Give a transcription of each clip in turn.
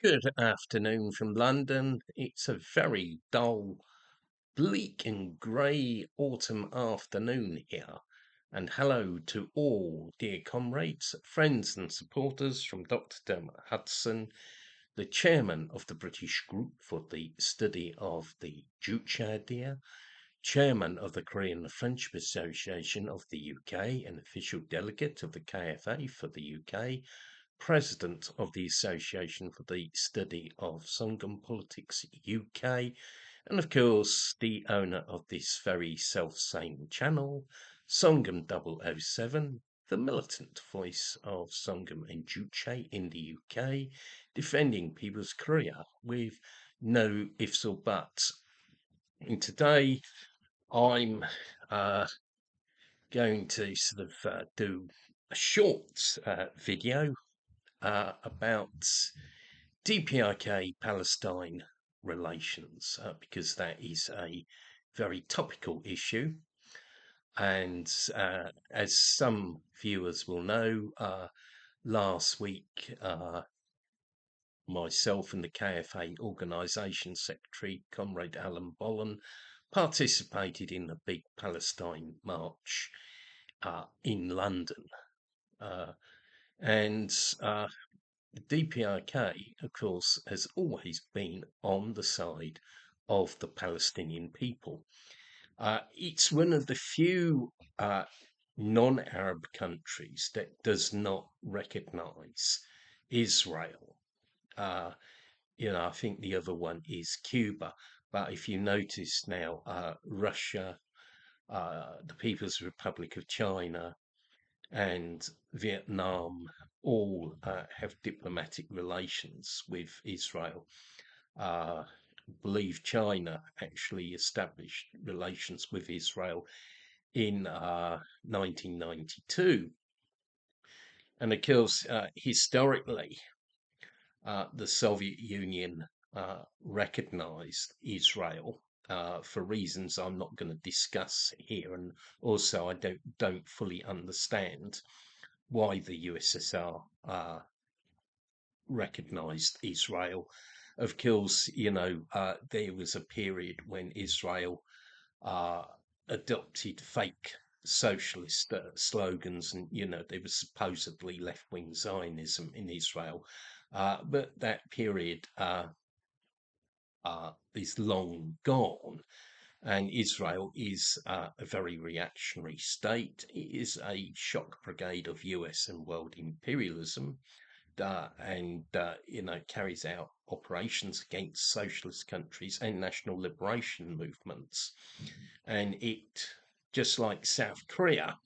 Good afternoon from London. It's a very dull, bleak, and grey autumn afternoon here. And hello to all dear comrades, friends, and supporters from Dr. Dermot Hudson, the chairman of the British Group for the Study of the Juche idea, chairman of the Korean Friendship Association of the UK, an official delegate of the KFA for the UK, president of the Association for the Study of Songun Politics UK, and of course the owner of this very self-same channel, Songun 007, the militant voice of Songun and Juche in the UK, defending people's career with no ifs or buts. And today I'm going to sort of do a short video about DPRK-Palestine Relations, because that is a very topical issue. And as some viewers will know, last week myself and the KFA organisation secretary, Comrade Alan Bollen, participated in the big Palestine march in London. And the DPRK, of course, has always been on the side of the Palestinian people. It's one of the few non-Arab countries that does not recognise Israel. I think the other one is Cuba. But if you notice now, Russia, the People's Republic of China, and Vietnam all have diplomatic relations with Israel. I believe China actually established relations with Israel in 1992. And of course, historically, the Soviet Union recognized Israel for reasons I'm not going to discuss here, and also I don't fully understand why the USSR recognized Israel. Of course, there was a period when Israel adopted fake socialist slogans, and there was supposedly left-wing Zionism in Israel, but that period is long gone, and Israel is a very reactionary state. It is a shock brigade of US and world imperialism, and carries out operations against socialist countries and national liberation movements. And it, just like South Korea,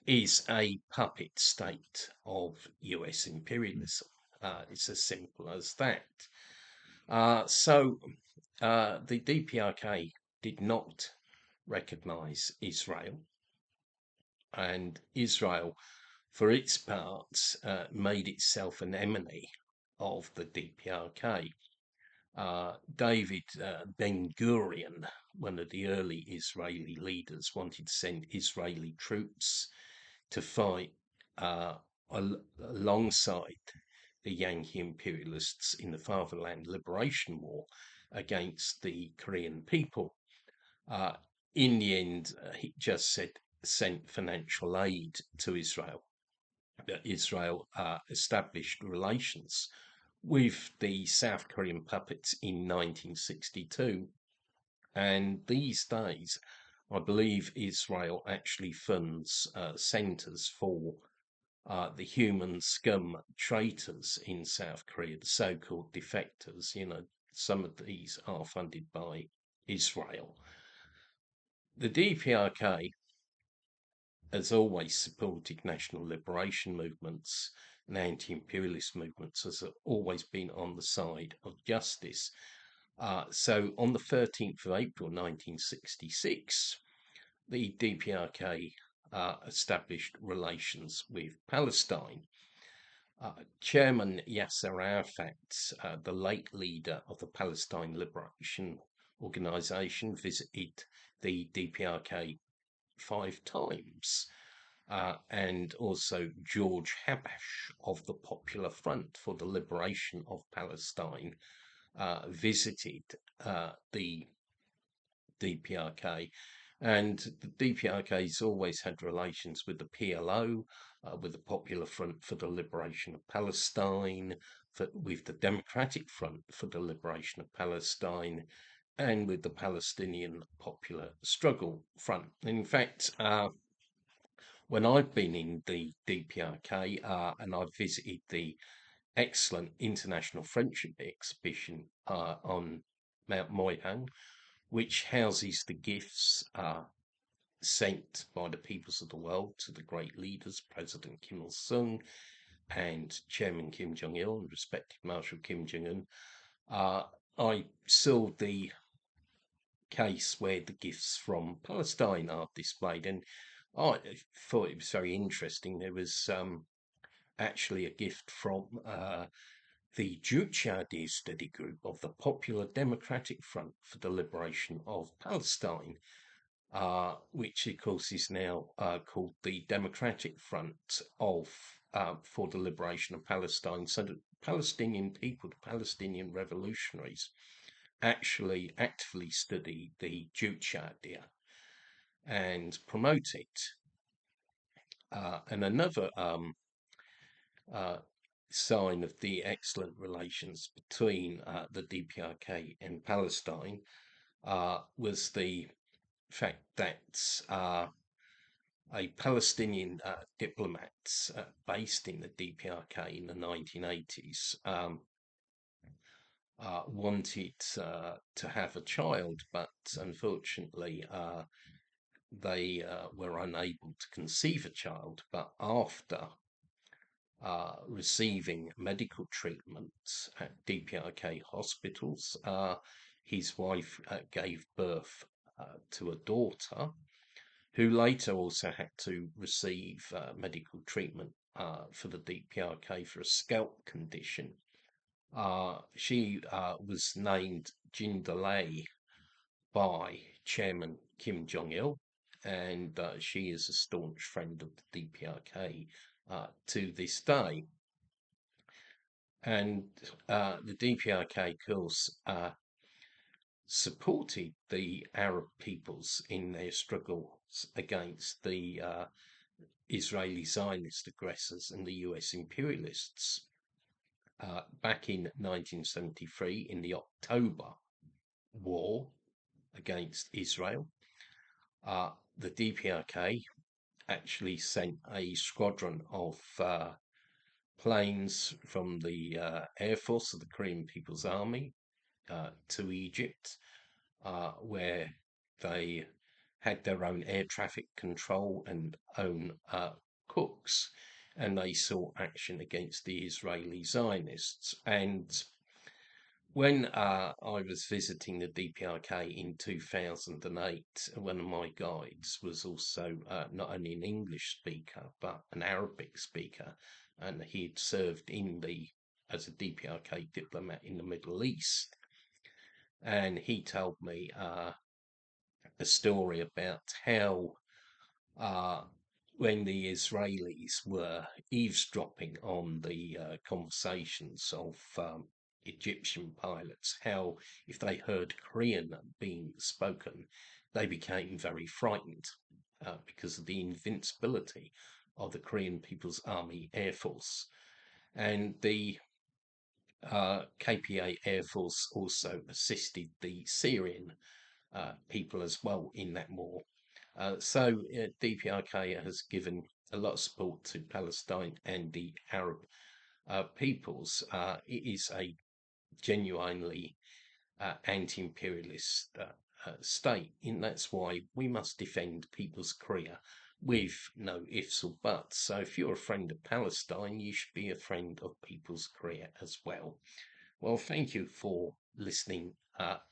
is a puppet state of US imperialism. It's as simple as that. So the DPRK did not recognize Israel, and Israel, for its part, made itself an enemy of the DPRK. David Ben-Gurion, one of the early Israeli leaders, wanted to send Israeli troops to fight alongside the Yankee imperialists in the Fatherland Liberation War against the Korean people. In the end, he just sent financial aid to Israel. Israel established relations with the South Korean puppets in 1962. And these days, I believe Israel actually funds centres for the human scum traitors in South Korea, the so-called defectors. Some of these are funded by Israel. The DPRK has always supported national liberation movements and anti-imperialist movements, has always been on the side of justice. So on the 13th of April 1966, the DPRK established relations with Palestine. Chairman Yasser Arafat, the late leader of the Palestine Liberation Organization, visited the DPRK 5 times. and also George Habash of the Popular Front for the Liberation of Palestine visited the DPRK. And the DPRK's always had relations with the PLO, with the Popular Front for the Liberation of Palestine, with the Democratic Front for the Liberation of Palestine, and with the Palestinian Popular Struggle Front. In fact, when I've been in the DPRK and I've visited the excellent International Friendship Exhibition on Mount Moyhang, which houses the gifts sent by the peoples of the world to the great leaders, President Kim Il-sung and Chairman Kim Jong-il and respected Marshal Kim Jong-un. I saw the case where the gifts from Palestine are displayed, and I thought it was very interesting. There was actually a gift from the Juche Idea Study Group of the Popular Democratic Front for the Liberation of Palestine, which of course is now called the Democratic Front of for the Liberation of Palestine. So the Palestinian people, the Palestinian revolutionaries, actually actively study the Juche idea and promote it. And another sign of the excellent relations between the DPRK and Palestine was the fact that a Palestinian diplomat based in the DPRK in the 1980s wanted to have a child, but unfortunately they were unable to conceive a child. But after receiving medical treatment at DPRK hospitals, his wife gave birth to a daughter who later also had to receive medical treatment for the DPRK for a scalp condition. She was named Jindalay by Chairman Kim Jong-il, and she is a staunch friend of the DPRK to this day. And the DPRK, of course, supported the Arab peoples in their struggles against the Israeli Zionist aggressors and the US imperialists. Back in 1973, in the October War against Israel, the DPRK actually sent a squadron of planes from the Air Force of the Korean People's Army to Egypt, where they had their own air traffic control and own cooks, and they saw action against the Israeli Zionists. And when I was visiting the DPRK in 2008, one of my guides was also not only an English speaker, but an Arabic speaker, and he'd served as a DPRK diplomat in the Middle East. And he told me a story about how when the Israelis were eavesdropping on the conversations of Egyptian pilots, how if they heard Korean being spoken, they became very frightened because of the invincibility of the Korean People's Army Air Force. And the KPA Air Force also assisted the Syrian people as well in that war. So DPRK has given a lot of support to Palestine and the Arab peoples. It is a genuinely anti-imperialist state, and that's why we must defend people's Korea with no ifs or buts. So if you're a friend of Palestine, you should be a friend of people's Korea as well. Well, thank you for listening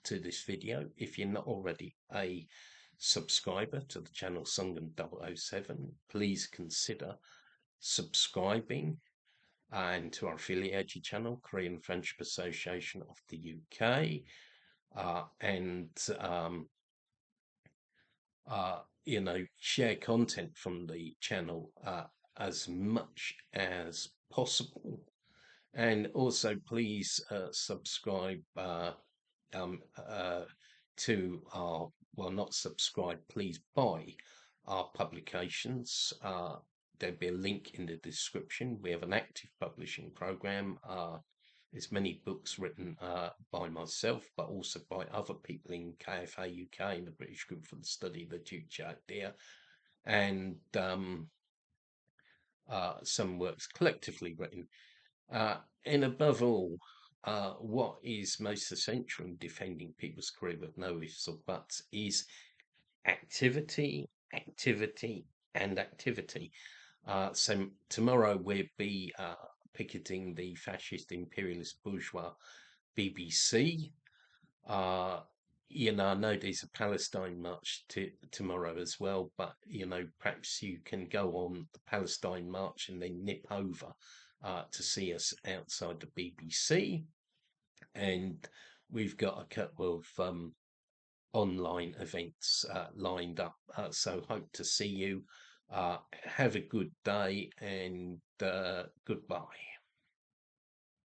to this video. If you're not already a subscriber to the channel Songun 007, please consider subscribing, and to our affiliated channel, Korean Friendship Association of the UK, and share content from the channel as much as possible. And also, please subscribe um, uh, to our, well, not subscribe, please buy our publications. There'll be a link in the description. We have an active publishing program. There's many books written by myself, but also by other people in KFA UK, in the British Group for the Study of the Juche idea, and some works collectively written. And above all, what is most essential in defending people's career with no ifs or buts is activity, activity, and activity. So tomorrow we'll be picketing the fascist imperialist bourgeois BBC. Uh, I know there's a Palestine march tomorrow as well, but perhaps you can go on the Palestine march and then nip over to see us outside the BBC. And we've got a couple of online events lined up, so hope to see you. Have a good day and goodbye.